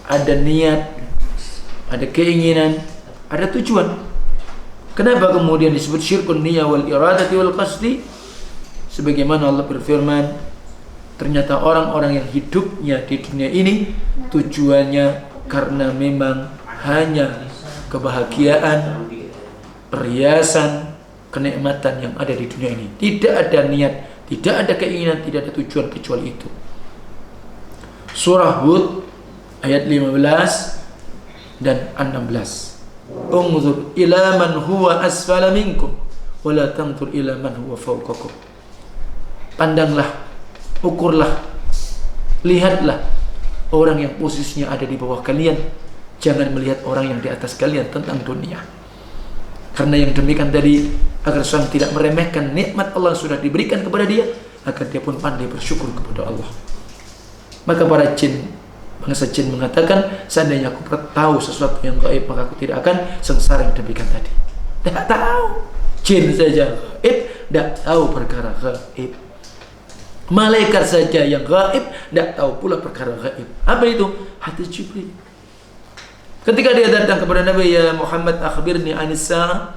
ada niat, ada keinginan, ada tujuan. Kenapa kemudian disebut syirkun niyah wal iradati wal qasdi? Sebagaimana Allah berfirman, ternyata orang-orang yang hidupnya di dunia ini tujuannya karena memang hanya kebahagiaan, perhiasan, kenikmatan yang ada di dunia ini. Tidak ada niat, tidak ada keinginan, tidak ada tujuan kecuali itu. Surah Hud ayat 15 dan 16. Unzur ila man huwa asfala minkum wa la tanzur ila man huwa fawqakum. Pandanglah, ukurlah, lihatlah orang yang posisinya ada di bawah kalian. Jangan melihat orang yang di atas kalian tentang dunia. Karena yang demikian tadi agar seorang tidak meremehkan nikmat Allah yang sudah diberikan kepada dia, agar dia pun pandai bersyukur kepada Allah. Maka para jin, bangsa jin mengatakan, seandainya aku tahu sesuatu yang gaib, maka aku tidak akan sengsara yang demikian tadi. Tidak tahu. Jin saja gaib, tidak tahu perkara gaib. Malaikat saja yang gaib, tidak tahu pula perkara gaib. Apa itu? Hadis Jibril. Ketika dia datang kepada Nabi, ya Muhammad akhbirni anis sa'ah.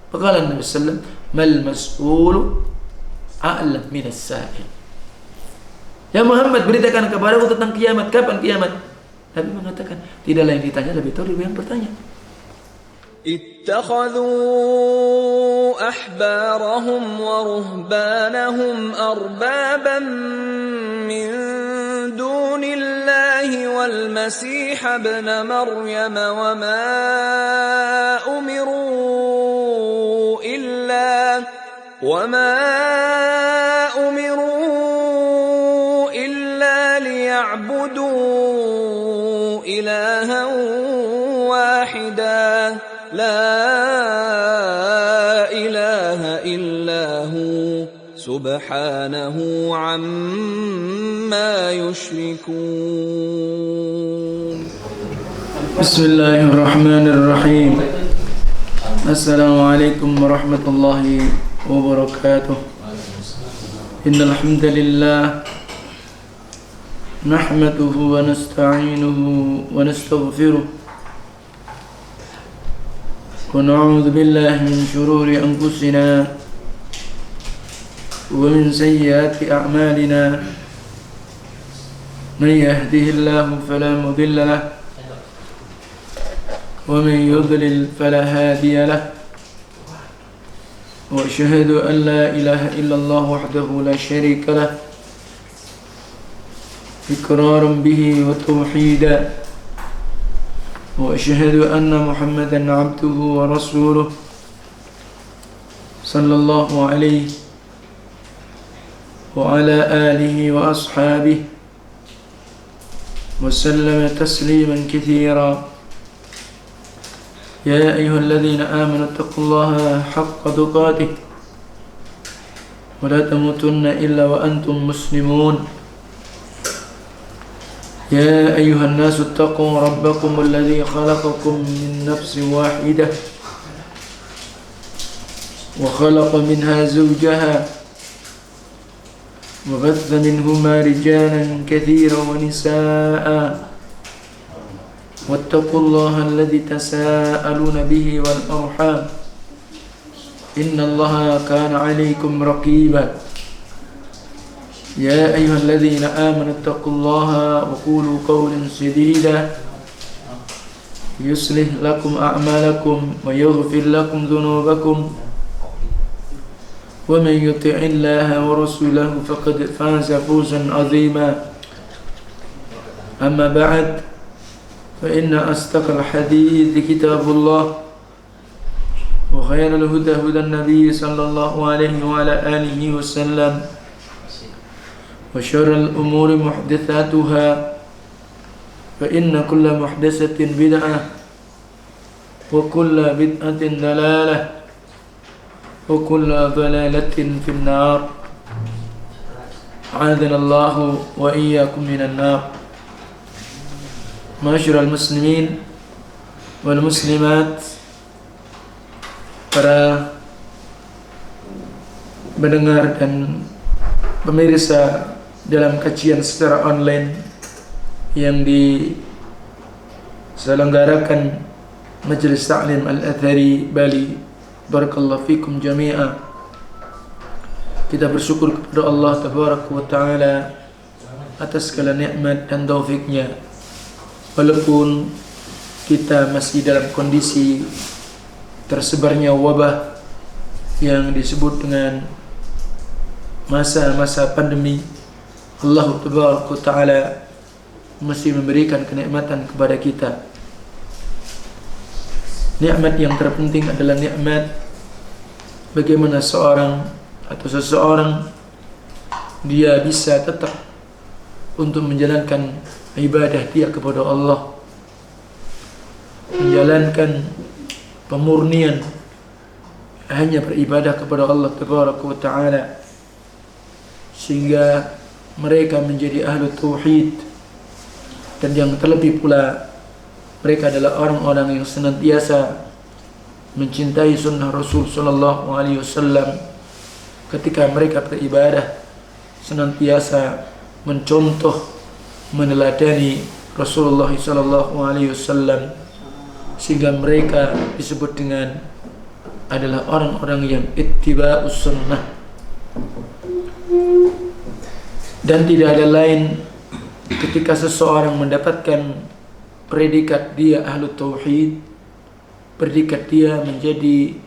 Faqala Nabi sallallahu alaihi wasallam, mal mas'ulu a'lam minas sa'il. Ya Muhammad, beritakan kepadaku tentang kiamat. Kapan kiamat? Nabi mengatakan, tidaklah yang ditanya lebih tahu daripada yang bertanya. اتخذوا أحبارهم ورهبانهم أربابا من دون الله والمسيح ابن مريم وما أمروا إلا ليعبدوا إلها واحدا لا إله إلا هو سبحانه عما يشركون. بسم الله الرحمن الرحيم. السلام عليكم ورحمة الله وبركاته. إن الحمد لله نحمده ونستعينه ونستغفره ونعوذ بالله من شرور أنفسنا ومن سيئات أعمالنا. من يهده الله فلا مضل له ومن يضلل فلا هادي له. وأشهد أن لا إله إلا الله وحده لا شريك له إقرارا به وتوحيدا. وأشهد أن محمدا عبده ورسوله صلى الله عليه وعلى آله وأصحابه وسلم تسليما كثيرا. يا أيها الذين آمنوا اتقوا الله حق تقاته ولا تموتن إلا وأنتم مسلمون. يا أيها الناس اتقوا ربكم الذي خلقكم من نفس واحدة وخلق منها زوجها وبث منهما رجالا كثيرا ونساء واتقوا الله الذي تساءلون به والأرحام إن الله كان عليكم رقيبا. يا أيها الذين آمنوا اتقوا الله وقولوا قولا سديدا يصلح لكم أعمالكم ويغفر لكم ذنوبكم ومن يطع الله ورسوله فقد فاز فوزا عظيما. أما بعد فإن أصدق الحديث كتاب الله وخير الهدى هدى النبي صلى الله عليه وعلى آله وسلم وشر الأمور محدثاتها فإن كل محدثة بدعة وكل بدعة ضلالة وكل ضلالة في النار. أعاذنا الله وإياكم من النار. Ma'asyiral muslimin wal muslimat, para pendengar dan pemirsa dalam kajian secara online yang diselenggarakan Majelis Ta'lim Al-Athari Bali. Barakallahu fikum jami'a. Kita bersyukur kepada Allah Tabaraka wa Ta'ala atas segala nikmat dan taufiknya. Walaupun kita masih dalam kondisi tersebarnya wabah yang disebut dengan masa-masa pandemi, Allah Tabaraka wa Ta'ala masih memberikan kenikmatan kepada kita. Nikmat yang terpenting adalah nikmat bagaimana seorang atau seseorang dia bisa tetap untuk menjalankan ibadah dia kepada Allah, menjalankan pemurnian hanya beribadah kepada Allah Tabaraka wa Ta'ala, sehingga mereka menjadi ahlu tauhid. Dan yang terlebih pula mereka adalah orang-orang yang senantiasa mencintai sunnah Rasul sallallahu alaihi wasallam. Ketika mereka beribadah senantiasa mencontoh, meneladani Rasulullah sallallahu alaihi wasallam, sehingga mereka disebut dengan adalah orang-orang yang ittiba'us sunnah. Dan tidak ada lain ketika seseorang mendapatkan predikat dia ahlu tauhid, predikat dia menjadi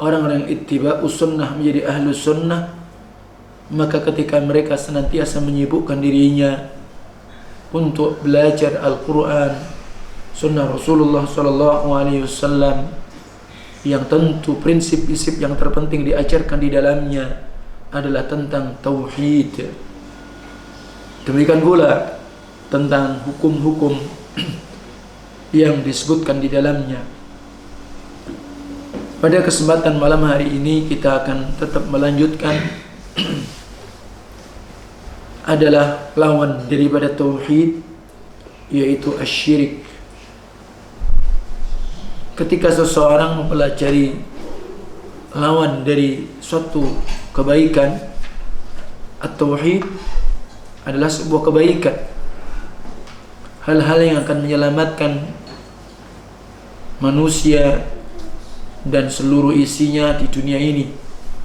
orang-orang ittiba'us sunnah, menjadi ahlu sunnah, maka ketika mereka senantiasa menyibukkan dirinya untuk belajar Al-Quran, sunnah Rasulullah SAW, yang tentu prinsip-prinsip yang terpenting diajarkan di dalamnya adalah tentang tauhid. Demikian pula tentang hukum-hukum yang disebutkan di dalamnya. Pada kesempatan malam hari ini kita akan tetap melanjutkan adalah lawan daripada tauhid, yaitu asyirik. Ketika seseorang mempelajari lawan dari suatu kebaikan, at-tauhid adalah sebuah kebaikan, hal-hal yang akan menyelamatkan manusia dan seluruh isinya di dunia ini.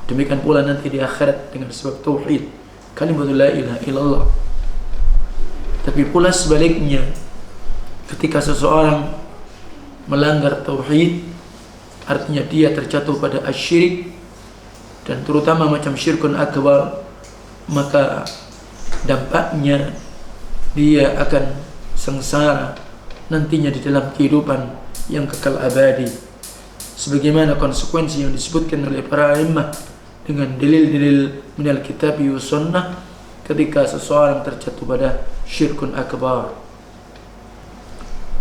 Demikian pula nanti di akhirat dengan sebab tauhid, kalimat la ilaha illallah. Tapi pula sebaliknya, ketika seseorang melanggar tauhid, artinya dia terjatuh pada asyirik, dan terutama macam syirkun akbar, maka dampaknya dia akan sengsara nantinya di dalam kehidupan yang kekal abadi, sebagaimana konsekuensi yang disebutkan oleh para imam dengan dalil-dalil minal kitab wa sunnah ketika seseorang terjatuh pada syirkun akbar.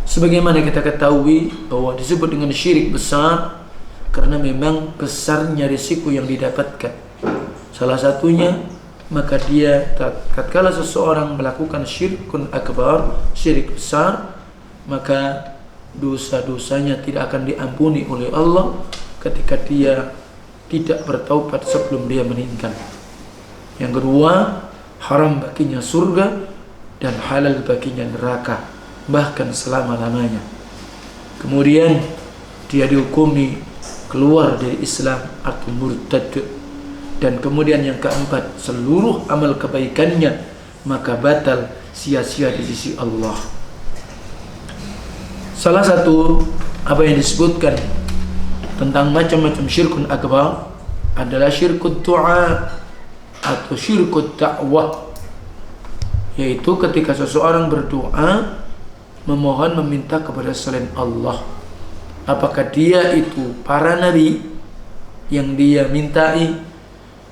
Sebagaimana kita ketahui bahwa disebut dengan syirik besar karena memang besarnya risiko yang didapatkan. Salah satunya, maka dia tatkala seseorang melakukan syirkun akbar, syirik besar, maka dosa-dosanya tidak akan diampuni oleh Allah ketika dia tidak bertaubat sebelum dia meninggal. Yang kedua, haram baginya surga dan halal baginya neraka, bahkan selama-lamanya. Kemudian dia dihukumi keluar dari Islam atau murtad. Dan kemudian yang keempat, seluruh amal kebaikannya maka batal, sia-sia di sisi Allah. Salah satu apa yang disebutkan tentang macam-macam syirkun akbar adalah syirkut du'a atau syirkut dakwah, yaitu ketika seseorang berdoa memohon meminta kepada selain Allah. Apakah dia itu para nabi yang dia mintai,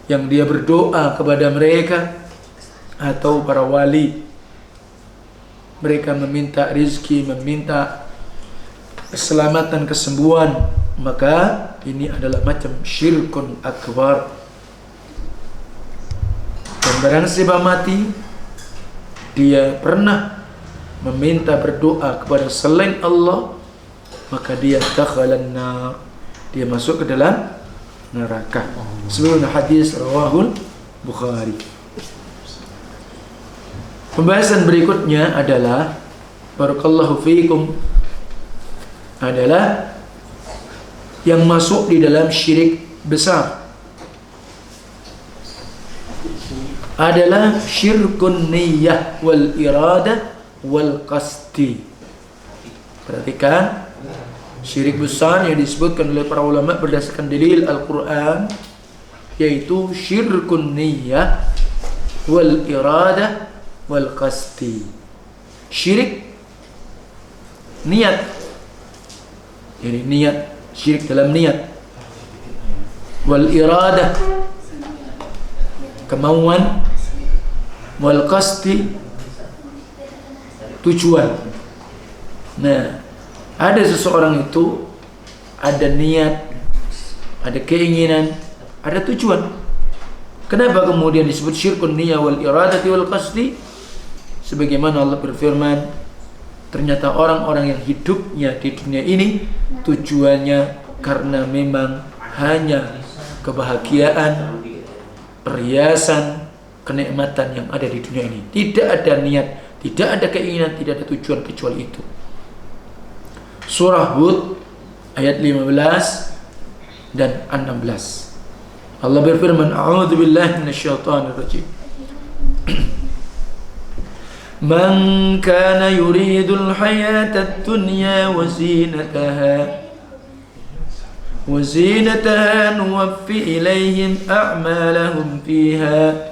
yang dia berdoa kepada mereka, atau para wali, mereka meminta rizki, meminta keselamatan, kesembuhan, maka ini adalah macam syirkun akbar. Dan barang siapa mati dia pernah meminta berdoa kepada selain Allah, maka dia dakhalan nar, dia masuk ke dalam neraka. Sebelum hadis rawahul Bukhari. Pembahasan berikutnya adalah barakallahu fiikum, adalah yang masuk di dalam syirik besar adalah syirkun niyyah wal iradah wal qasdi. Perhatikan, syirik besar yang disebutkan oleh para ulama berdasarkan dalil Al-Quran, yaitu syirkun niyyah wal iradah wal qasdi. Syirik niat, jadi niat, syirik dalam niat. Wal iradah, kemauan. Wal qasdi, tujuan. Nah, ada seseorang itu ada niat, ada keinginan, ada tujuan. Kenapa kemudian disebut syirkun niyyah wal iradati wal qasdi? Sebagaimana Allah berfirman, ternyata orang-orang yang hidupnya di dunia ini tujuannya karena memang hanya kebahagiaan, perhiasan, kenikmatan yang ada di dunia ini. Tidak ada niat, tidak ada keinginan, tidak ada tujuan kecuali itu. Surah Hud ayat 15 dan 16. Allah berfirman, a'udzu billahi minasyaitonir rajim. Man kana yuridul hayatad dunya wa zinataha nuwaffi ilaihim a'malahum fiha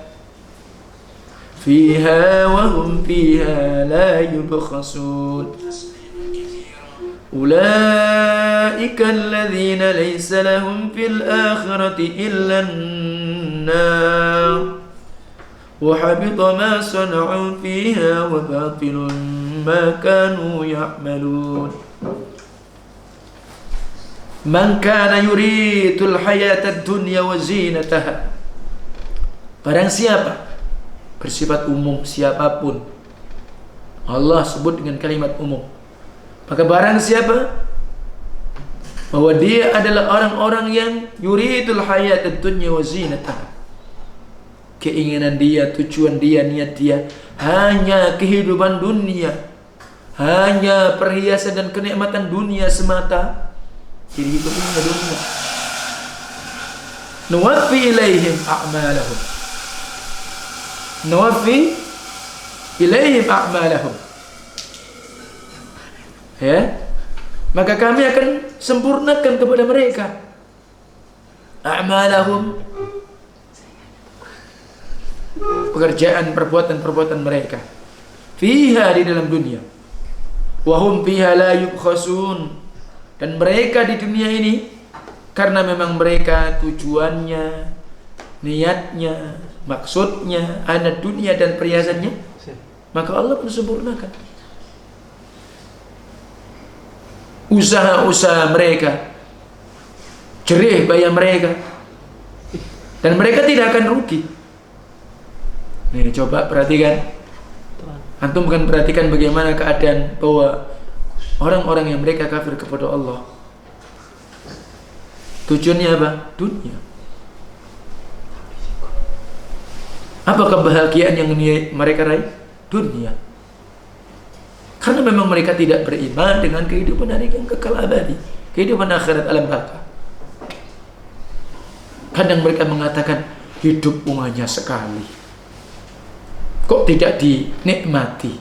wa hum fiha la yubkhasun. Ulaika alladhina laysa lahum fil akhirati illa an-nar wa habita ma sana'u fiha wa batilun ma kanu ya'malun. Man kana yuridul hayatad dunya wa zinataha, barang siapa, bersifat umum, siapapun, Allah sebut dengan kalimat umum. Maka barang siapa bahwa dia adalah orang-orang yang yuridul hayatad dunya wa zinataha, keinginan dia, tujuan dia, niat dia hanya kehidupan dunia, hanya perhiasan dan kenikmatan dunia semata. Jadi hidupnya dunia. Nuwaffi ilaihim a'malahum. Nuwaffi ilaihim a'malahum. Ya, maka kami akan sempurnakan kepada mereka a'malahum, pekerjaan, perbuatan-perbuatan mereka, fiha, di dalam dunia, wahum fiha la yubkhasun, dan mereka di dunia ini karena memang mereka tujuannya, niatnya, maksudnya ada dunia dan perhiasannya, maka Allah pun sempurnakan usaha-usaha mereka, jerih bayar mereka, dan mereka tidak akan rugi. Nih, coba perhatikan, antum kan perhatikan bagaimana keadaan bahwa orang-orang yang mereka kafir kepada Allah, tujuannya apa? Dunia. Apa kebahagiaan yang mereka raih? Dunia. Karena memang mereka tidak beriman dengan kehidupan hari yang kekal abadi, kehidupan akhirat alam baka. Kadang mereka mengatakan hidup hanya sekali, kok tidak dinikmati?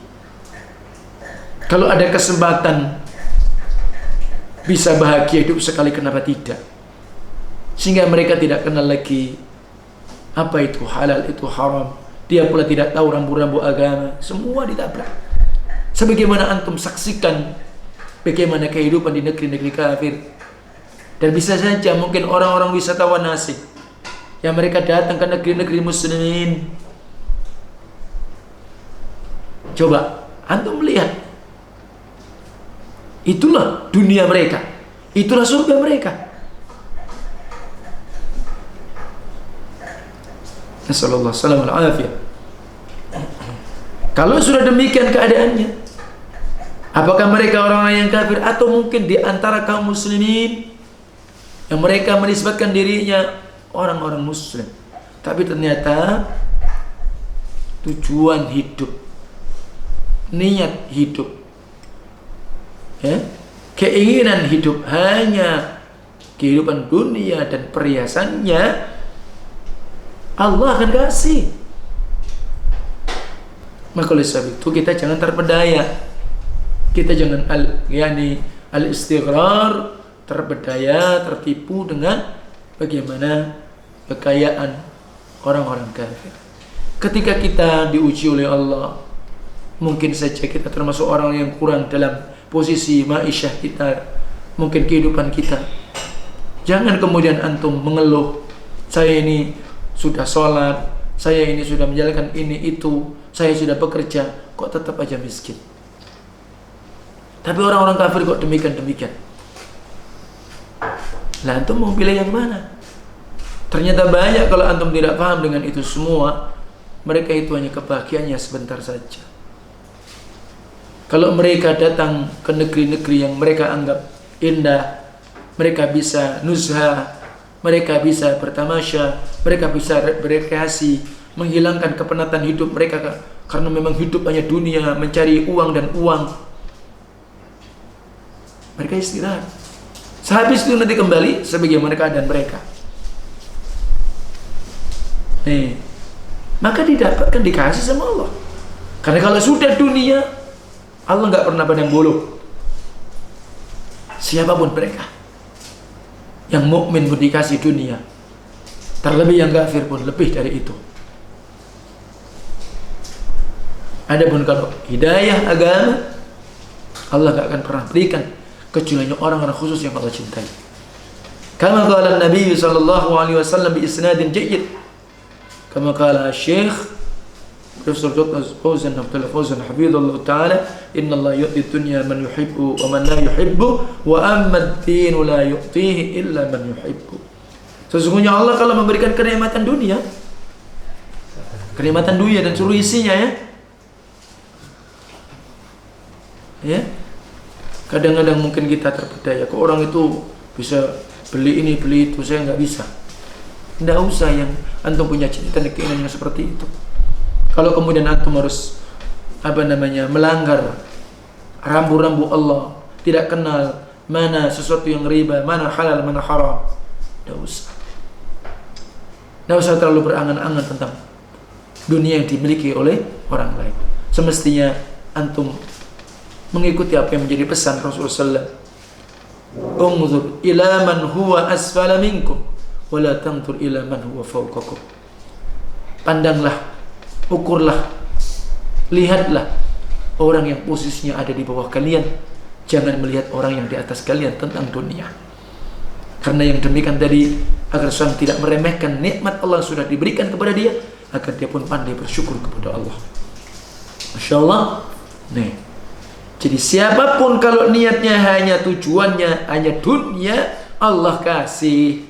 Kalau ada kesempatan bisa bahagia hidup sekali, kenapa tidak? Sehingga mereka tidak kenal lagi apa itu halal, itu haram. Dia pula tidak tahu rambu-rambu agama, semua ditabrak. Sebagaimana antum saksikan bagaimana kehidupan di negeri-negeri kafir. Dan bisa saja mungkin orang-orang wisatawan asing yang mereka datang ke negeri-negeri muslimin. Coba antum melihat, itulah dunia mereka, itulah surga mereka. Nasallallahu alaihi wasallam. Kalau sudah demikian keadaannya, apakah mereka orang-orang yang kafir, atau mungkin di antara kaum muslimin yang mereka menisbatkan dirinya orang-orang muslim, tapi ternyata tujuan hidup, niat hidup, ya, keinginan hidup hanya kehidupan dunia dan perhiasannya, Allah akan kasih. Maka oleh sebab itu kita jangan terpedaya, kita jangan al-istighrar, terpedaya, tertipu dengan bagaimana kekayaan orang-orang kafir. Ketika kita diuji oleh Allah, mungkin saja kita termasuk orang yang kurang dalam posisi ma'isyah kita, mungkin kehidupan kita. Jangan kemudian antum mengeluh, saya ini sudah sholat, saya ini sudah menjalankan ini itu, saya sudah bekerja, kok tetap aja miskin. Tapi orang-orang kafir kok demikian. Lah antum mau pilih yang mana? Ternyata banyak kalau antum tidak paham dengan itu semua, mereka itu hanya kebahagiaannya sebentar saja. Kalau mereka datang ke negeri-negeri yang mereka anggap indah, mereka bisa nuzha, mereka bisa bertamasya, mereka bisa berekreasi, menghilangkan kepenatan hidup mereka, karena memang hidup hanya dunia, mencari uang dan uang. Mereka istirahat. Sehabis itu nanti kembali sebagaimana keadaan mereka. Maka didapatkan, dikasih sama Allah. Karena kalau sudah dunia, Allah nggak pernah pandang bulu siapapun mereka. Yang mukmin pun dikasih dunia, terlebih yang kafir pun lebih dari itu. Adapun kalau hidayah agama, Allah nggak akan pernah berikan kecuali orang-orang khusus yang Allah cintai. Kama qala Nabi sallallahu alaihi wasallam bi isnadin jayyid, kama qala Syekh Profesor Dr. Fauzan Abdullah Fauzan hafizallahu taala, inna Allah yu'ti dunya man yuhibbu wa man la yuhibbu wa amma ad-din la yu'tihi illa man yuhibbu. Sesungguhnya Allah kalau memberikan kenikmatan dunia dan seluruh isinya, ya. Kadang-kadang mungkin kita terpedaya, kok orang itu bisa beli ini beli itu, saya nggak bisa. Nggak usah yang antum punya cita dan keinginan yang seperti itu. Kalau kemudian antum harus melanggar rambu-rambu Allah, tidak kenal mana sesuatu yang riba, mana halal, mana haram, nggak usah terlalu berangan-angan tentang dunia yang dimiliki oleh orang lain. Semestinya antum mengikuti apa yang menjadi pesan Rasulullah SAW. Unzur ila man huwa asfala minkum wa la tanzur ila man huwa fawqakum. Pandanglah, ukurlah, lihatlah orang yang posisinya ada di bawah kalian, jangan melihat orang yang di atas kalian tentang dunia. Karena yang demikian tadi agar seorang tidak meremehkan nikmat Allah yang sudah diberikan kepada dia, agar dia pun pandai bersyukur kepada Allah. Masya Allah. Nih, jadi siapapun kalau niatnya hanya tujuannya hanya dunia, Allah kasih.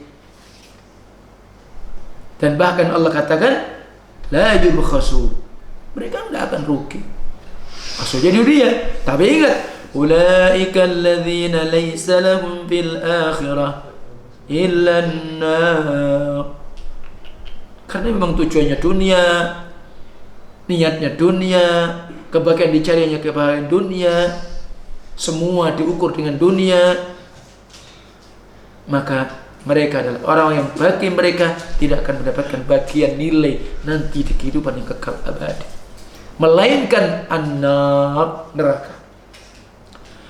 Dan bahkan Allah katakan la yubkhasu, mereka tidak akan rugi. Maksudnya dunia. Tapi ingat, ulaika alladzina laysa lahum fil akhirah illa an-nar. Karena memang tujuannya dunia, niatnya dunia, kebahagiaan dicari hanya kebahagiaan dunia, semua diukur dengan dunia, maka mereka adalah orang yang bagi mereka tidak akan mendapatkan bagian nilai nanti di kehidupan yang kekal abadi, melainkan an-nar, neraka.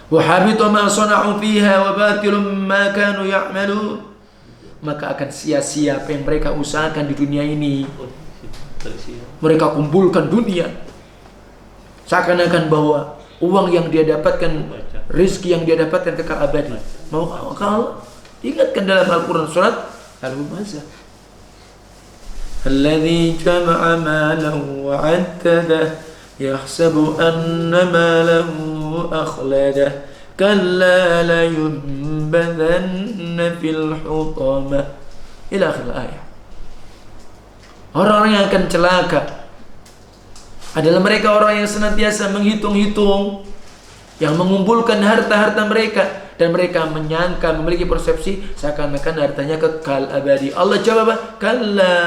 Wa habita ma sana'u fiha wa batilun ma kanu ya'malun. Maka akan sia-sia apa yang mereka usahakan di dunia ini. Mereka kumpulkan dunia, seakan-akan bahwa uang yang dia dapatkan, rezeki yang dia dapatkan kekal abadi. Mau kalau ingatkan dalam Al-Quran surat Al-Humazah, alladzi jama'a malahu wa 'addadah yahsabu anna malahu akhladah kalla la yunbadanna fil hutamah ila akhir ayat. Orang-orang yang akan celaka adalah mereka orang yang senantiasa menghitung-hitung, yang mengumpulkan harta-harta mereka, dan mereka menyangka, memiliki persepsi seakan-akan hartanya kekal abadi. Allah jawab, kalla,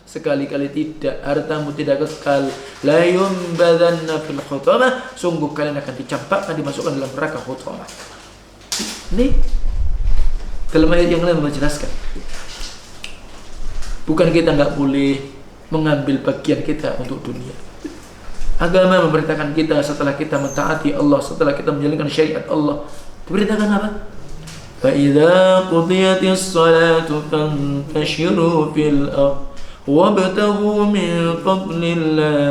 sekali-kali tidak, hartamu tidak kekal. La yumbadanna fil hutamah, sungguh kalian akan dicampakkan, dimasukkan dalam neraka hutamah. Ini dalam ayat yang lain menjelaskan, bukan kita nggak boleh mengambil bagian kita untuk dunia. Agama memerintahkan kita setelah kita mentaati Allah, setelah kita menjalankan syariat Allah, diperintahkan apa? فَإِذَا قُضِيَتِ الصَّلَاةُ فَانْتَشِرُوا فِي الْأَرْضِ وَابْتَغُوا مِنْ فَضْلِ اللَّهِ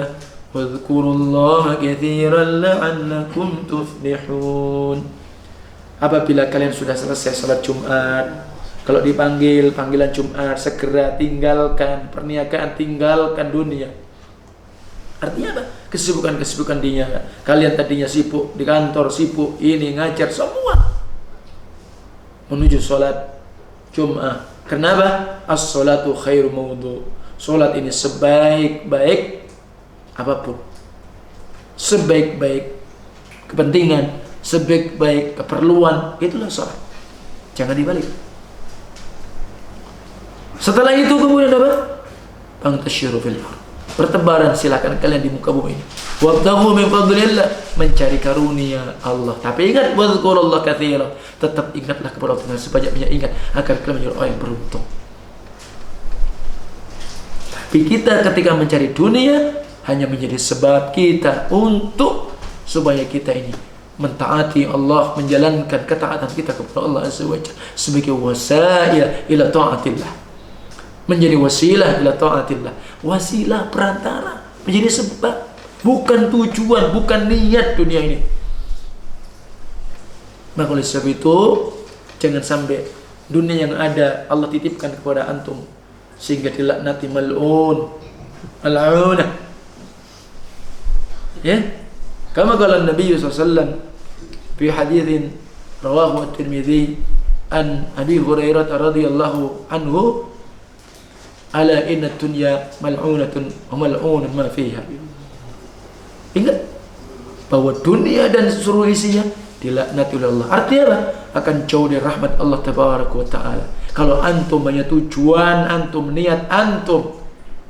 وَاذْكُرُوا اللَّهَ كَثِيرًا لَعَلَّكُمْ تُفْلِحُونَ. Apabila kalian sudah selesai salat Jumat, kalau dipanggil panggilan Jumat, segera tinggalkan perniagaan, tinggalkan dunia. Artinya apa? Kesibukan-kesibukan dunia. Kalian tadinya sibuk di kantor, sibuk ini ngajar, semua menuju sholat Jum'ah. Kenapa? As-sholatu khairu mawdu. Sholat ini sebaik-baik apapun, sebaik-baik kepentingan, sebaik-baik keperluan, itulah sholat. Jangan dibalik. Setelah itu kemudian apa? Fantashiru fil ardh. Bertebaran silakan kalian di muka bumi ini. Wabtaghu min fadlillah, mencari karunia Allah. Tapi ingat, wadhkurullaha katsiran. Tetap ingatlah kepada Allah dengan sebanyak-banyak ingat agar kalian menjadi orang yang beruntung. Tapi kita ketika mencari dunia hanya menjadi sebab kita untuk supaya kita ini mentaati Allah, menjalankan ketaatan kita kepada Allah Azza wa Jalla sebagai wasail ila taatillah. Menjadi wasilah ila taatillah, wasilah perantara, menjadi sebab, bukan tujuan, bukan niat dunia ini. Maka oleh sebab itu jangan sampai dunia yang ada Allah titipkan kepada antum sehingga dilaknati mal'un, mal'unah. Ya, kama qala Nabi sallallahu alaihi wasallam fi haditsin rawahu at-Tirmidzi an Abi Hurairah radhiyallahu anhu, ala inna dunya mal'unatun wa mal'unun ma fiha. Ingat bahwa dunia dan seluruh isinya dilaknati oleh Allah. Artinya apa? Akan jauh dari rahmat Allah tabaraka wa taala. Kalau antum hanya tujuan antum, niat antum,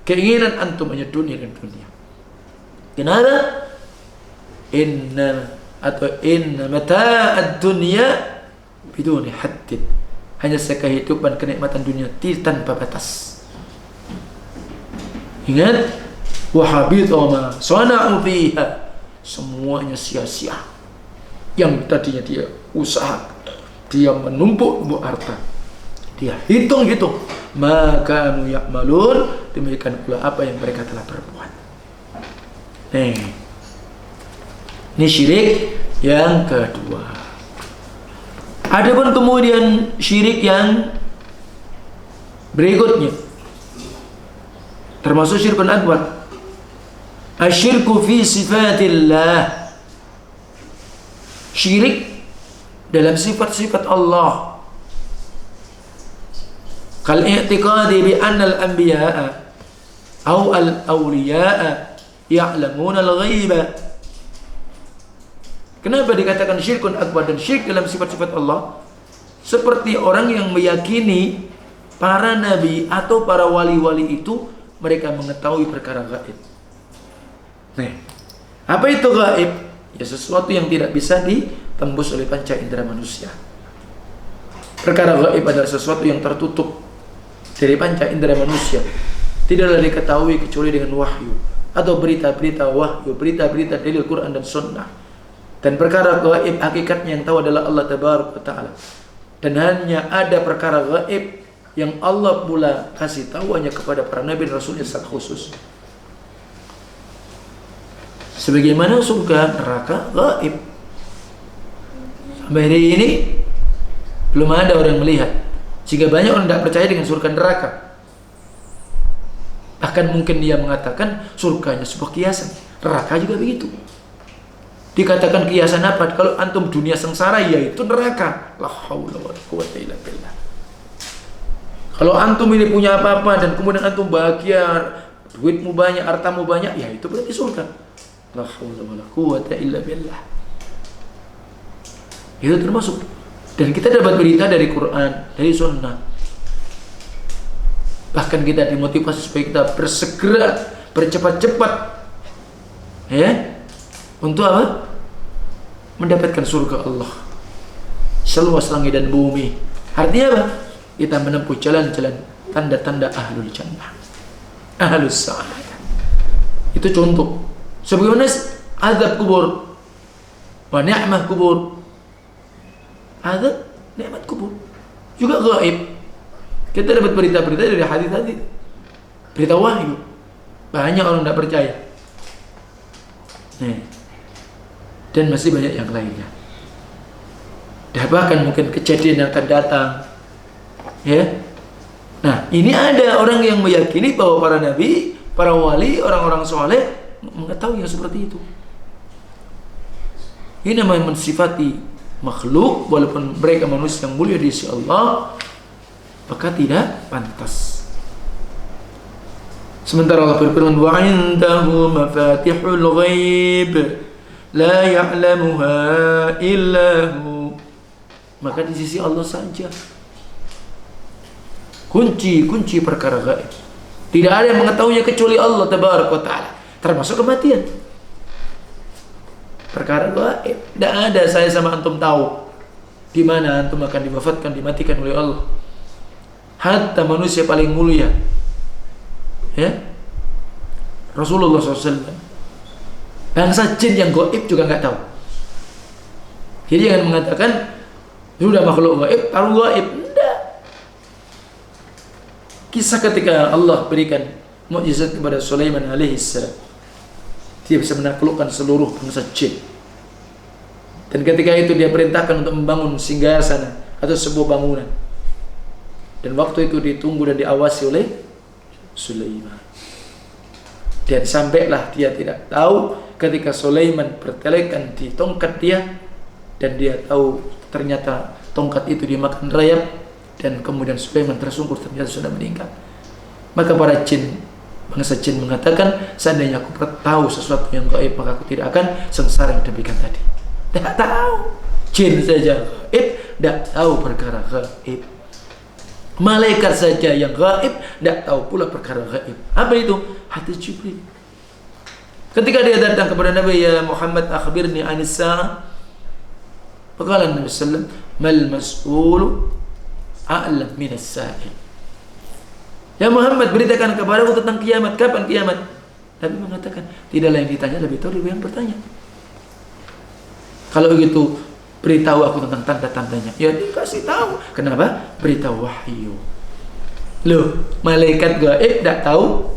keinginan antum hanya dunia dan dunia. Kenapa? Inna mata'ad dunya biduni haddin. Hanya kehidupan kenikmatan dunia tanpa batas. Ingat, wa habita ma sana'u fiha, semuanya sia-sia. Yang tadinya dia usaha, dia menumpuk harta, dia hitung-hitung, maka kanu ya'malun, demikian pula apa yang mereka telah perbuat. Ini syirik yang kedua. Adapun kemudian syirik yang berikutnya, termasuk syirkun akbar, asyirku fi sifatillah, syirik dalam sifat-sifat Allah. Kal i'tiqadi bi anna al-anbiya'a aw al-awliya'a ya'lamuna al-ghaiba. Kenapa dikatakan syirkun akbar dan syirik dalam sifat-sifat Allah? Seperti orang yang meyakini para nabi atau para wali-wali itu mereka mengetahui perkara gaib. Apa itu gaib? Ya sesuatu yang tidak bisa ditembus oleh panca indera manusia. Perkara gaib adalah sesuatu yang tertutup dari panca indera manusia, tidaklah diketahui kecuali dengan wahyu atau berita-berita wahyu, berita-berita dalil Quran dan Sunnah. Dan perkara gaib hakikatnya yang tahu adalah Allah Tabaraka wa Ta'ala. Dan hanya ada perkara gaib yang Allah pula kasih tahu hanya kepada para nabi dan rasulnya secara khusus. Sebagaimana surga, neraka, gaib. Sampai hari ini belum ada orang melihat. Sehingga banyak orang tidak percaya dengan surga neraka. Bahkan mungkin dia mengatakan surganya sebuah kiasan, neraka juga begitu. Dikatakan kiasan apa? Kalau antum dunia sengsara, yaitu neraka. La haula wala quwwata illa billah. Kalau antum ini punya apa-apa dan kemudian antum bahagia, duitmu banyak, hartamu banyak, ya itu berarti surga. La haula wala quwwata illa billah. Itu termasuk. Dan kita dapat berita dari Quran, dari Sunnah. Bahkan kita dimotivasi supaya kita bersegera, bercepat-cepat, ya, untuk apa? Mendapatkan surga Allah, seluas langit dan bumi. Artinya apa? Kita menempuh jalan-jalan tanda-tanda ahlul jannah, ahlus sa'adah. Itu contoh. Sebagaimana azab kubur, wa ni'mah kubur. Azab, nikmat kubur juga gaib. Kita dapat berita-berita dari hadis-hadis, berita wahyu. Banyak orang tidak percaya. Dan masih banyak yang lainnya. Dan bahkan mungkin kejadian yang akan datang. Ya. Nah, ini ada orang yang meyakini bahwa para nabi, para wali, orang-orang soleh mengetahui yang seperti itu. Ini namanya mensifati makhluk, walaupun mereka manusia yang mulia di sisi Allah, maka tidak pantas. Sementara Allah berfirman, wa 'indahu mafatihul ghaib la ya'lamuha illa hu. Maka di sisi Allah saja kunci perkara gaib. Tidak ada yang mengetahuinya kecuali Allah tabaraka wa taala, termasuk kematian. Perkara gaib tidak ada saya sama antum tahu di mana antum akan diwafatkan, dimatikan oleh Allah. Hatta manusia paling mulia, ya, Rasulullah SAW, bangsa jin yang gaib juga nggak tahu. Jadi jangan mengatakan sudah makhluk gaib, tahu gaib. Tidak. Kisah ketika Allah berikan mukjizat kepada Sulaiman alaihissalam, dia bisa menaklukkan seluruh bangsa jin. Dan ketika itu dia perintahkan untuk membangun singgasana atau sebuah bangunan. Dan waktu itu ditunggu dan diawasi oleh Sulaiman. Dan sampailah dia tidak tahu ketika Sulaiman bertelekan di tongkat dia, dan dia tahu ternyata tongkat itu dimakan rayap, dan kemudian Sulaiman tersungkur ternyata sudah meninggal. Maka para jin, bangsa jin mengatakan, seandainya aku tahu sesuatu yang gaib, maka aku tidak akan sengsara yang demikian tadi. Tidak tahu. Jin saja gaib, tidak tahu perkara gaib. Malaikat saja yang gaib tidak tahu pula perkara gaib. Apa itu? Hadis Jibril. Ketika dia datang kepada Nabi, ya Muhammad, akhbirni anis sa'ah. Faqala Nabi sallallahu alaihi wasallam, mal mas'ulu a'lam min as-sa'il. Ya Muhammad, beritakan kepadaku tentang kiamat. Kapan kiamat? Nabi mengatakan, tidaklah yang ditanya lebih tahu daripada yang bertanya. Kalau begitu, beritahu aku tentang tanda-tandanya. Ya dikasih tahu. Kenapa? Beritahu wahyu. Loh, malaikat gaib tidak tahu.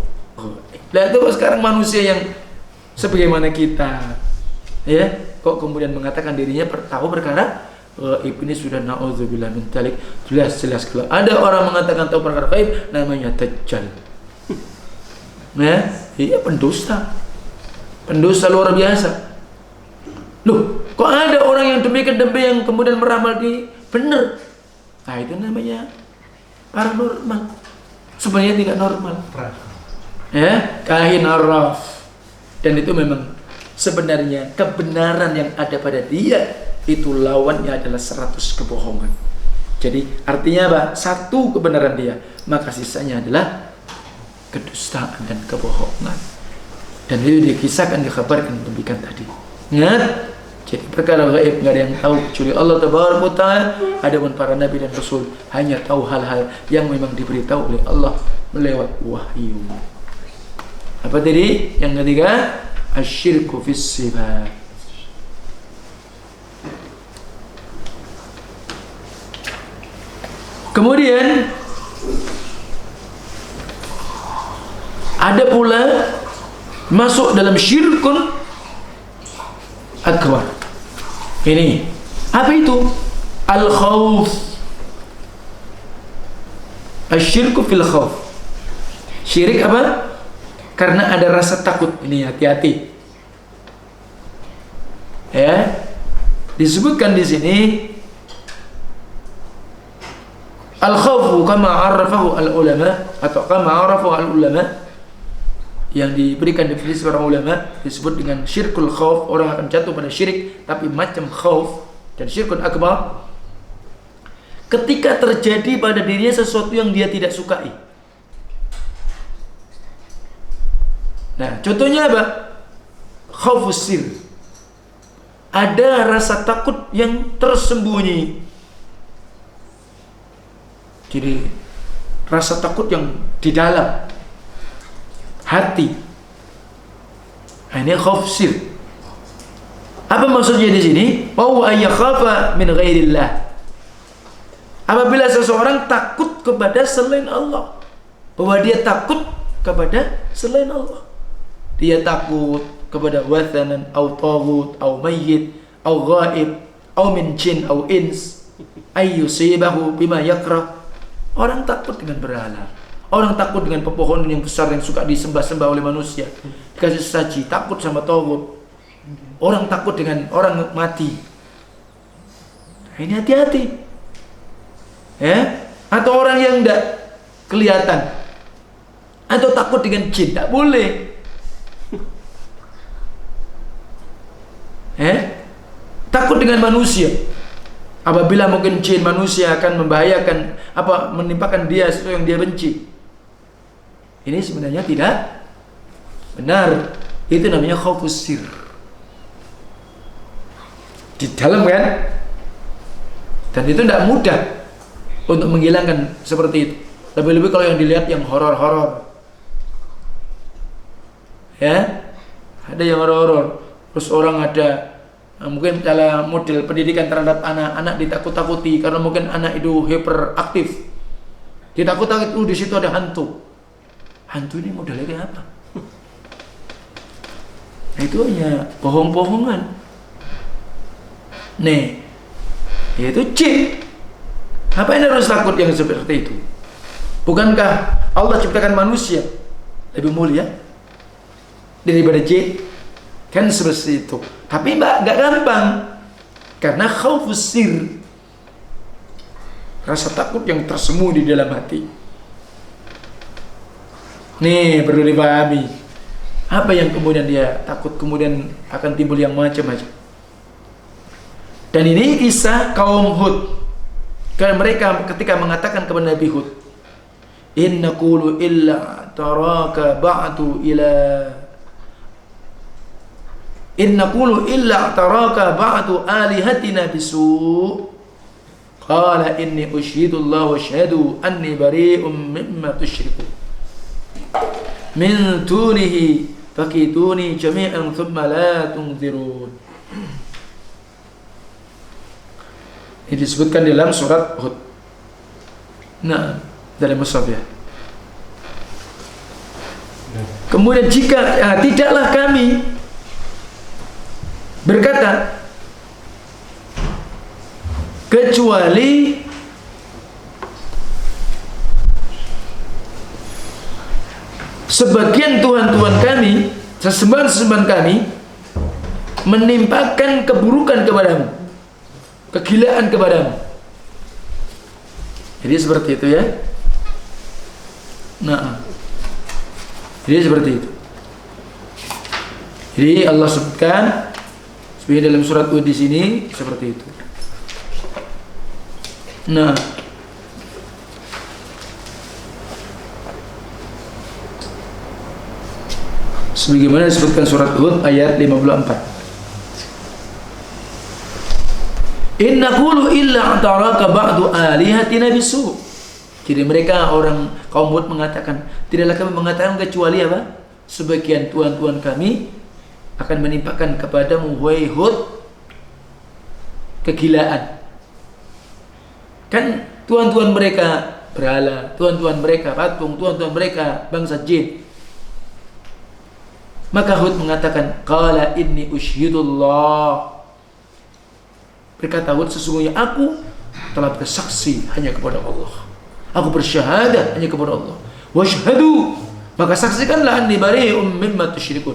Lihat tuh sekarang manusia yang sebagaimana kita, ya, kok kemudian mengatakan dirinya tahu perkara gaib. Ini sudah na'udzubillah min dzalik. Jelas kalau ada orang mengatakan tahu perkara gaib, namanya dajjal. Ya, iya, pendusta luar biasa. Loh, kok ada orang yang demikian yang kemudian meramal di benar? Nah, itu namanya paranormal. Sebenarnya tidak normal. Ya, kahin arraf. Dan itu memang sebenarnya kebenaran yang ada pada dia itu lawannya adalah 100 kebohongan. Jadi artinya apa? 1 kebenaran dia, maka sisanya adalah kedustaan dan kebohongan. Dan itu dikisahkan, dikabarkan demikian tadi. Ingat, jadi perkara gaib nggak ada yang tahu kecuali Allah tabaraka taala. Adapun para nabi dan rasul hanya tahu hal-hal yang memang diberitahu oleh Allah melewat wahyu. Apa tadi? Yang ketiga, asyirku fis sifat. Kemudian ada pula masuk dalam syirkun akbar. Ini apa itu? Al-khawf. Asyirku fil khawf. Syirik apa? Karena ada rasa takut. Ini hati-hati. Ya. Disebutkan di sini al-khawfu kama arafahu al-ulama, atau kama arafahu al-ulama, yang diberikan definisi para ulama disebut dengan syirkul khauf. Orang akan jatuh pada syirik, tapi macam khauf dan syirkun akbar ketika terjadi pada dirinya sesuatu yang dia tidak sukai. Nah, contohnya apa? Khaufus sir. Ada rasa takut yang tersembunyi. Jadi rasa takut yang di dalam hati. Nah, ini khauf sir. Apa maksudnya di sini? Wa ayyakhafa min ghairillah. Apabila seseorang takut kepada selain Allah, bahwa dia takut kepada selain Allah. Dia takut kepada wathanan au taghut au mayyit au ghaib au min jin au ins ay yusibahu bima yakrah. Orang takut dengan berhala. Orang takut dengan pepohonan yang besar yang suka disembah-sembah oleh manusia. Dikasih saji, takut sama taghut. Orang takut dengan orang mati. Nah, ini hati-hati. Ya, atau orang yang tidak kelihatan. Atau takut dengan jin, tidak boleh. Takut dengan manusia. Apabila mungkin jin manusia akan membahayakan, menimpakan dia sesuatu yang dia benci. Ini sebenarnya tidak benar. Itu namanya khaufus sir. Di dalam kan? Dan itu tidak mudah untuk menghilangkan seperti itu. Lebih-lebih kalau yang dilihat yang horor-horor. Ya, ada yang horor-horor. Terus orang ada mungkin dalam model pendidikan terhadap anak-anak ditakut-takuti karena mungkin anak itu hiperaktif. Ditakut-takuti, di situ ada hantu. Hantu ini modelnya kayak apa? Nah, itu hanya bohong-bohongan. Nih, yaitu jin. Apa yang harus takut yang seperti itu? Bukankah Allah ciptakan manusia lebih mulia daripada jin? Kan seperti itu. Tapi nggak gampang, karena khaufus sir, rasa takut yang tersembunyi di dalam hati. Nih perlu dipahami. Apa yang kemudian dia takut kemudian akan timbul yang macam-macam. Dan ini kisah kaum Hud. Karena mereka ketika mengatakan kepada Nabi Hud, in naqulu illa taraka ba'du ila in naqulu illa taraka ba'du alihatina bisu qala inni ushidu Allah wa ashhadu anni bari'un mimma tusyriku min dunihi fakiduni jami'an thumma la tunzirun. Ini disebutkan dalam surat Hud. Nah, dari mushaf ya. Kemudian jika tidaklah kami berkata kecuali sebagian Tuhan-Tuhan kami, sesembahan-sesembahan kami menimpakan keburukan kepadamu, kegilaan kepadamu. Jadi seperti itu ya. Nah, jadi seperti itu. Jadi Allah sebutkan seperti dalam surat Hud di sini seperti itu. Nah, sebagaimana disebutkan surat Hud ayat 54. Inna qulu illa taraka ba'du alihatina bisu. Jadi mereka orang kaum Hud mengatakan, tidaklah kami mengatakan kecuali apa? Sebagian tuhan-tuhan kami akan menimpakan kepadamu wahai Hud kegilaan. Kan tuhan-tuhan mereka berhala, tuhan-tuhan mereka patung, tuhan-tuhan mereka bangsa jin. Maka Hud mengatakan, qala inni usyhidullah. Berkata Hud, sesungguhnya aku telah bersaksi hanya kepada Allah. Aku bersyahadat hanya kepada Allah. Washhadu, maka saksikanlah anni bari'um mimma tusyrikun.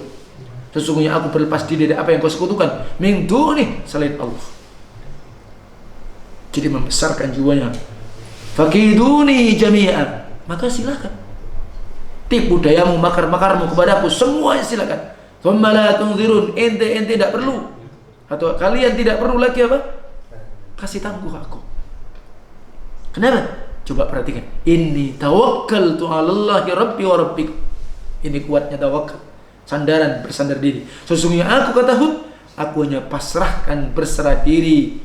Sesungguhnya aku berlepas diri dari apa yang kau sekutukan min duni selain Allah. Jadi membesarkan jiwanya. Fakiduni jami'an, maka silakan tipu dayamu, makar-makarmu kepadaku semuanya silakan. Thumma la tunzirun, ente tidak perlu, atau kalian tidak perlu lagi apa? Kasih tangguh aku. Kenapa? Coba perhatikan. Inni tawakkaltu 'alallahi rabbi wa rabbikum. Ini kuatnya tawakal. sandaran, bersandar diri. Sesungguhnya aku, kata Hud, aku hanya pasrahkan, berserah diri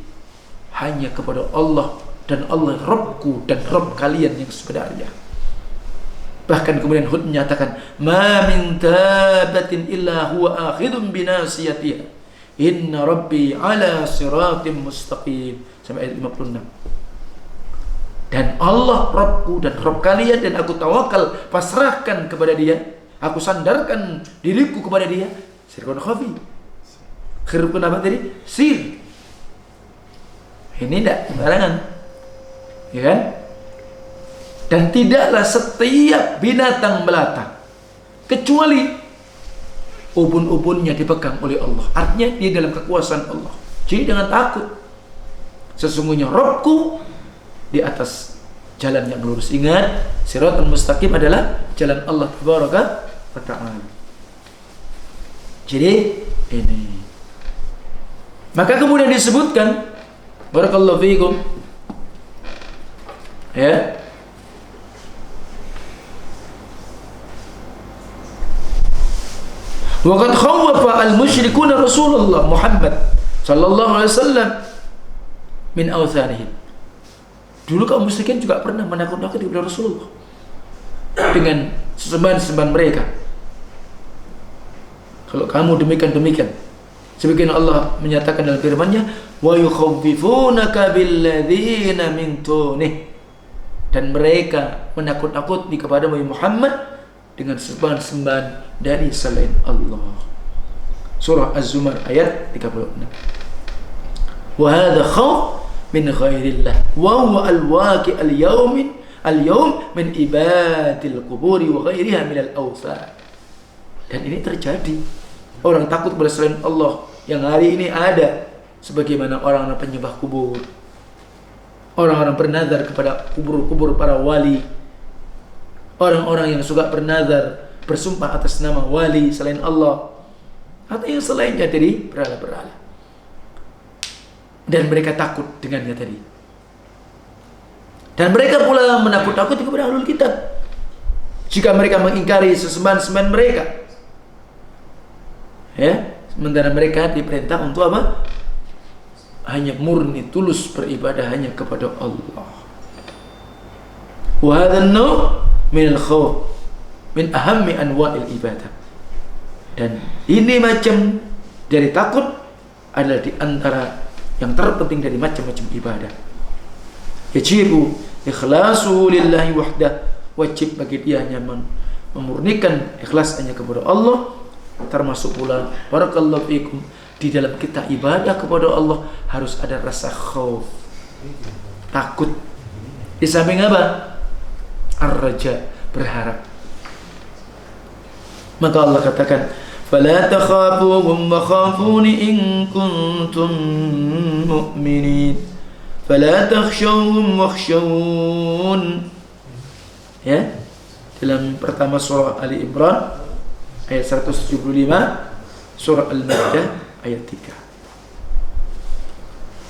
hanya kepada Allah, dan Allah Rabbku dan Rabb kalian yang sebenarnya. Bahkan kemudian Hud menyatakan, ma min dabatin illa huwa akhidun binasiyatiha, inna rabbi ala siratim mustaqim, sampai ayat 56. Dan Allah Rabbku dan Rabb kalian, dan aku tawakal, pasrahkan kepada Dia, aku sandarkan diriku kepada Dia. Sirkun khafi, khirkun apa tadi? Sir. Ini tidak sembarangan, ya kan? Dan tidaklah setiap binatang melata kecuali ubun-ubunnya dipegang oleh Allah. Artinya dia dalam kekuasaan Allah. Jadi jangan takut. Sesungguhnya Rabbku di atas jalan yang lurus. Ingat, siratal mustaqim adalah jalan Allah tabaraka wa ta'ala. Jadi ini. Maka kemudian disebutkan, barakallahu fiikum, ya, wa qad khawwafa al-musyrikuuna Rasulullah Muhammad sallallahu alaihi wasallam min awthanihim. Dulu kaum musyrikin juga pernah menakut-nakuti kepada Rasulullah dengan sesembahan-sesembahan mereka. Kalau kamu demikian, sebagaimana Allah menyatakan dalam firman-Nya, wa yukhawwifunaka billadzina min tunih, dan mereka menakut-nakuti kepada Muhammad dengan sembahan-sembahan dari selain Allah. Surah Az-Zumar ayat 36. Wa hadha khawf min ghairillah wa huwa al-waqi' al-yawm min ibadil quburi wa ghairiha min al-awthan. Dan ini terjadi. Orang takut kepada selain Allah yang hari ini ada, sebagaimana orang-orang penyembah kubur, orang-orang bernazar kepada kubur-kubur para wali, orang-orang yang suka bernazar, bersumpah atas nama wali selain Allah atau yang selainnya dari berhala-berhala. Dan mereka takut dengannya tadi. Dan mereka pula menakut-nakuti kepada ahlul kitab jika mereka mengingkari sesembahan-sembahan mereka. Ya, sementara mereka diperintah untuk apa? Hanya murni tulus beribadah hanya kepada Allah. Wa hadha an-naw' min al-khawf min ahammi anwa'il ibadah. Dan ini macam dari takut adalah di antara yang terpenting dari macam-macam ibadah. Yajibu ikhlasu lillahi wahdah, wajib bagi dia hanya memurnikan ikhlas hanya kepada Allah. Termasuk pula barakallahu fikum, di dalam kita ibadah kepada Allah harus ada rasa khauf, takut. Di samping apa? Ar-raja, berharap. Maka Allah katakan, fala takhafuhum wa khafuni in kuntum mu'minin, fala takhshawhum wakhshawun. Ya, dalam pertama surah Ali Imran ayat 175, surah Al-Maidah ayat 3.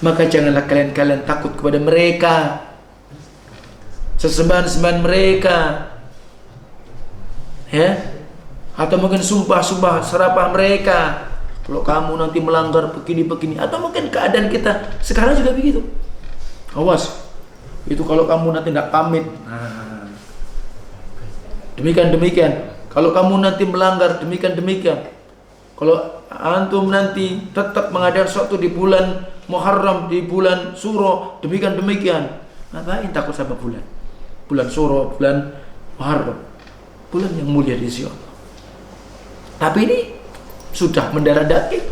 Maka janganlah kalian takut kepada mereka, sesembahan-sembahan mereka, ya, atau mungkin sumpah-sumpah serapah mereka. Kalau kamu nanti melanggar begini-begini, atau mungkin keadaan kita sekarang juga begitu. Awas, itu kalau kamu nanti tidak pamit, nah, demikian. Kalau kamu nanti melanggar, demikian. Kalau antum nanti tetap mengadakan sesuatu di bulan Muharram, di bulan Suro, demikian. Ngapain takut sama bulan? Bulan Suro, bulan Muharram, bulan yang mulia di sisi Allah. Tapi ini sudah mendarah daging.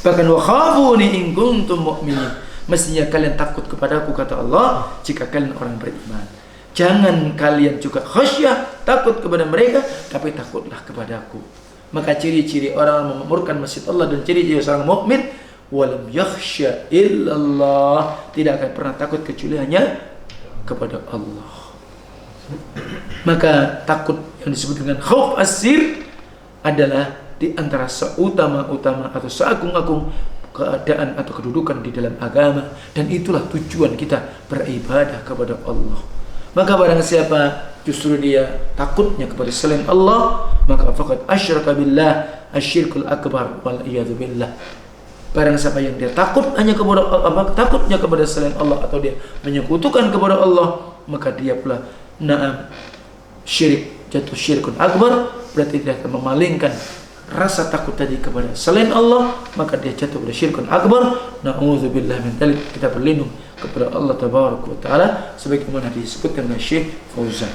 Bahkan wa khafuni in kuntum mu'minin, mestinya kalian takut kepadaku, kata Allah, jika kalian orang beriman. Jangan kalian juga khasyah, takut kepada mereka, tapi takutlah kepadaku. Maka ciri-ciri orang memakmurkan masjid Allah dan ciri-ciri seorang mukmin, walam yakhsha illallah, tidak akan pernah takut kecuali hanya kepada Allah. Maka takut yang disebut dengan khauf as-sir adalah di antara seutama-utama atau seagung-agung keadaan atau kedudukan di dalam agama, dan itulah tujuan kita beribadah kepada Allah. Maka barang siapa justru dia takutnya kepada selain Allah, maka faqad asyraka billah asyirkul akbar wal iyadzu billah. Barang siapa yang dia takutnya kepada selain Allah atau dia menyekutukan kepada Allah, maka dia pula syirik, jatuh syirkun akbar, berarti dia akan memalingkan rasa takut tadi kepada selain Allah, maka dia jatuh pada syirkun akbar. Na'udzubillah min dzalik. Kita berlindung kepada Allah tabaraka wa taala sebagaimana disebutkan oleh Syekh Fauzan.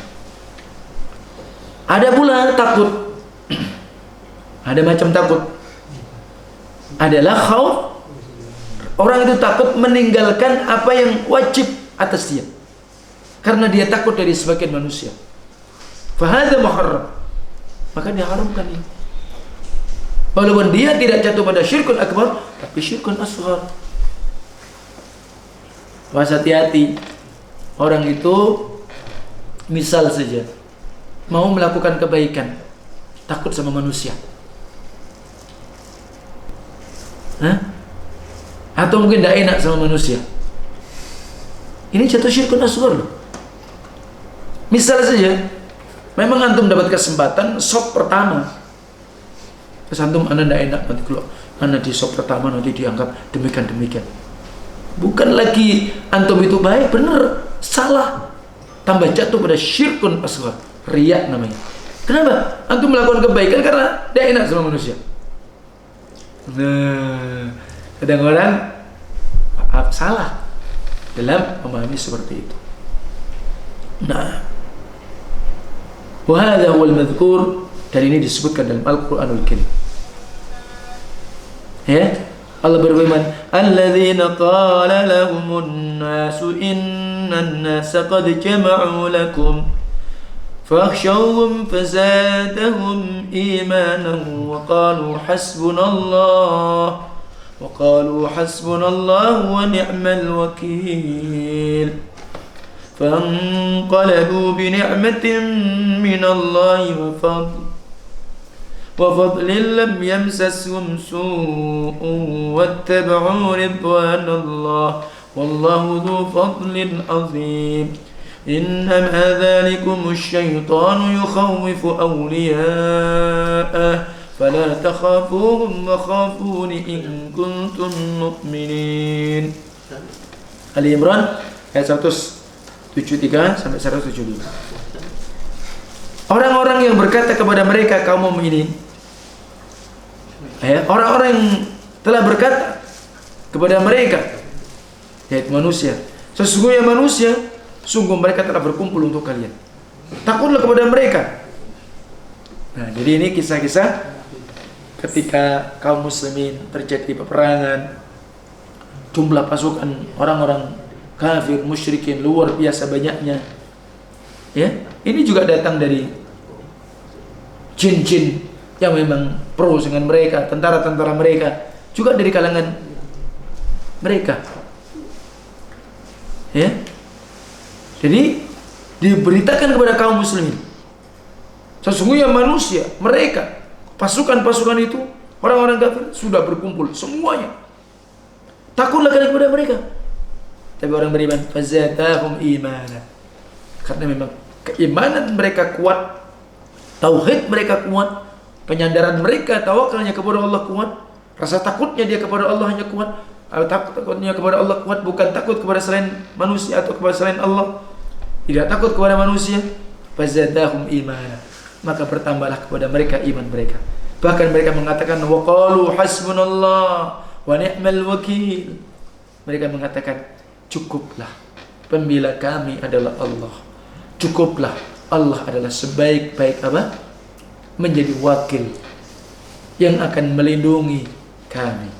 Ada pula takut. Ada macam takut. Adalah khauf. Orang itu takut meninggalkan apa yang wajib atas dia karena dia takut dari sebagian manusia. Fahadha muharram, maka diharamkan ini. Walaupun dia tidak jatuh pada syirkun akbar, tapi syirkun asghar. Hati-hati. Orang itu misal saja mau melakukan kebaikan, takut sama manusia. Atau mungkin tidak enak sama manusia. Ini jatuh syirkun asghar loh. Misal saja, memang antum dapat kesempatan sop pertama, terus antum anda tidak enak, nanti kalau anda di sop pertama nanti dianggap demikian. Bukan lagi antum itu baik, benar, salah, tambah jatuh pada syirkun asghar, riya namanya. Kenapa? Antum melakukan kebaikan karena tidak enak sama manusia. Nah, kadang orang salah dalam memahami seperti itu. Nah, wahada huwal madhkur, dan ini disebutkan dalam Al-Qur'anul Karim. Ya, Allah berfirman, "Alladzina qala lahumun nasu innan nasa qad jama'u lakum fakhshawhum fazadahum imanan wa qalu hasbunallahu wa ni'mal wakeel." فانقلبوا بنعمة من الله وفضل لم يمسسهم سوء واتبعوا رضوان الله والله ذو فضل عظيم إنما ذلكم الشيطان يخوف أولياءه فلا تخافوهم وخافون إن كنتم مؤمنين. Ali Imran ayat 173 sampai 172. Orang-orang yang berkata kepada mereka kaum mukminin, orang-orang yang telah berkata kepada mereka, yaitu manusia, sesungguhnya manusia, sungguh mereka telah berkumpul untuk kalian, takutlah kepada mereka. Nah, jadi ini kisah-kisah ketika kaum muslimin terjadi peperangan, jumlah pasukan orang-orang kafir musyrikin luar biasa banyaknya. Ya, ini juga datang dari jin-jin yang memang pro dengan mereka, tentara-tentara mereka, juga dari kalangan mereka. Ya. Jadi diberitakan kepada kaum muslimin, sesungguhnya manusia, mereka, pasukan-pasukan itu, orang-orang kafir sudah berkumpul semuanya. Takutlah kalian kepada mereka. Tapi orang beriman, fazadahum imana, karena memang keimanan mereka kuat, tauhid mereka kuat, penyandaran mereka, tawakalnya kepada Allah kuat, rasa takutnya dia kepada Allah hanya kuat. Takutnya kepada Allah kuat, bukan takut kepada selain manusia atau kepada selain Allah. Tidak takut kepada manusia. Fazadahum imana, maka bertambahlah kepada mereka iman mereka. Bahkan mereka mengatakan wa qalu hasbunallah wa ni'mal wakeel. Mereka mengatakan, cukuplah pembela kami adalah Allah. Cukuplah Allah adalah sebaik-baik apa? Menjadi wakil yang akan melindungi kami.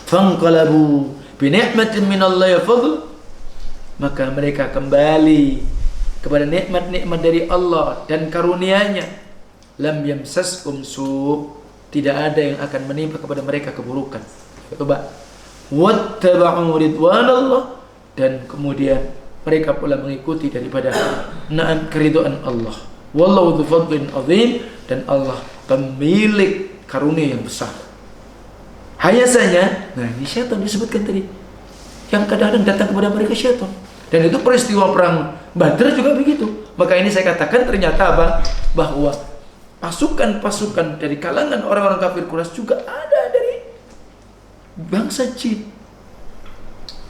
Fanqalabu bi ni'matin minallahi fadl, maka mereka kembali kepada nikmat-nikmat dari Allah dan karunia-Nya. Lam yamsaskum su', tidak ada yang akan menimpa kepada mereka keburukan. Coba, wattaba'u ridwanallah, dan kemudian mereka pula mengikuti daripada keridhaan Allah. Wallahu dzu fadlin azim, dan Allah pemilik karunia yang besar. Hanya saja, nah ini syaitan disebutkan tadi, yang kadang-kadang datang kepada mereka syaitan. Dan itu peristiwa perang Badar juga begitu. Maka ini saya katakan ternyata apa? Bahwa pasukan-pasukan dari kalangan orang-orang kafir Quraisy juga ada dari bangsa jin.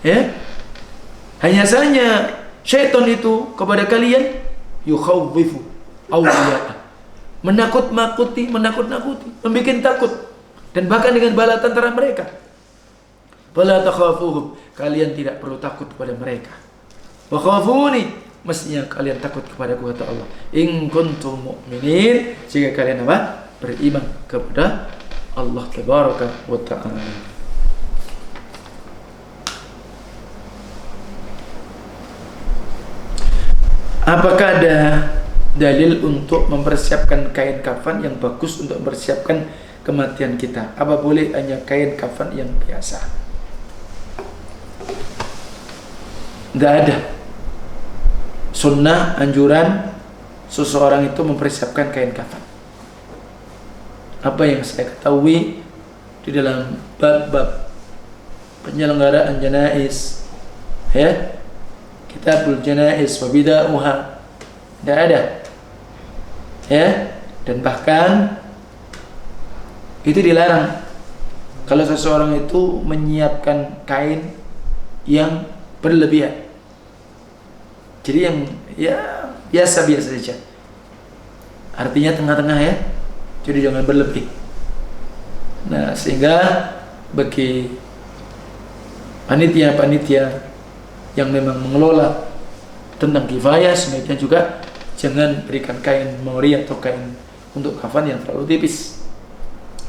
Ya. Hanya saja syaitan itu kepada kalian yukhawwifu awliya. Menakut-nakuti, membikin takut, dan bahkan dengan bala tentara mereka. Fala takhafuhum, kalian tidak perlu takut kepada mereka. Wa khafuni, mestinya kalian takut kepada kata Allah. In kuntum mu'minin, jika kalian apa? Beriman kepada Allah tabaraka wa ta'ala. Apakah ada dalil untuk mempersiapkan kain kafan yang bagus untuk mempersiapkan kematian kita? Apa boleh hanya kain kafan yang biasa? Tidak ada sunnah anjuran seseorang itu mempersiapkan kain kafan. Apa yang saya ketahui di dalam bab-bab penyelenggaraan janaiz, ya, Kitabul Janaiz wa Bida'uha, tidak ada, ya, dan bahkan itu dilarang kalau seseorang itu menyiapkan kain yang berlebihan. Jadi yang ya biasa-biasa saja, artinya tengah-tengah, ya, jadi jangan berlebih. Nah, sehingga bagi panitia-panitia yang memang mengelola tentang kifayah, sebaiknya juga jangan berikan kain mori atau kain untuk kafan yang terlalu tipis,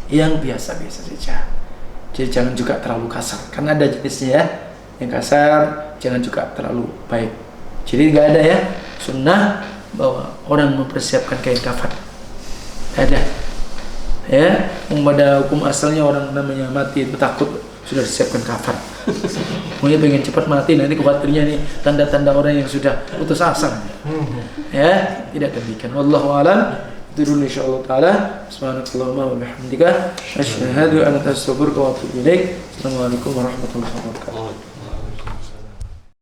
yang biasa-biasa saja. Jadi jangan juga terlalu kasar, karena ada jenisnya, ya, yang kasar, jangan juga terlalu baik. Jadi nggak ada, ya, sunnah bahwa orang mempersiapkan kain kafan, nggak ada, ya. Pada hukum asalnya orang namanya mati itu takut sudah disiapkan kafan. Mungkin pengen cepat mati, nanti khawatirnya nih tanda-tanda orang yang sudah putus asa. Ya, tidak demikian. Wallahu a'lam. Itu dulu insyaallah taala. Subhanakallahumma wa bihamdika asyhadu an la ilaha illa anta astaghfiruka wa atubu ilaik. Assalamualaikum warahmatullahi wabarakatuh.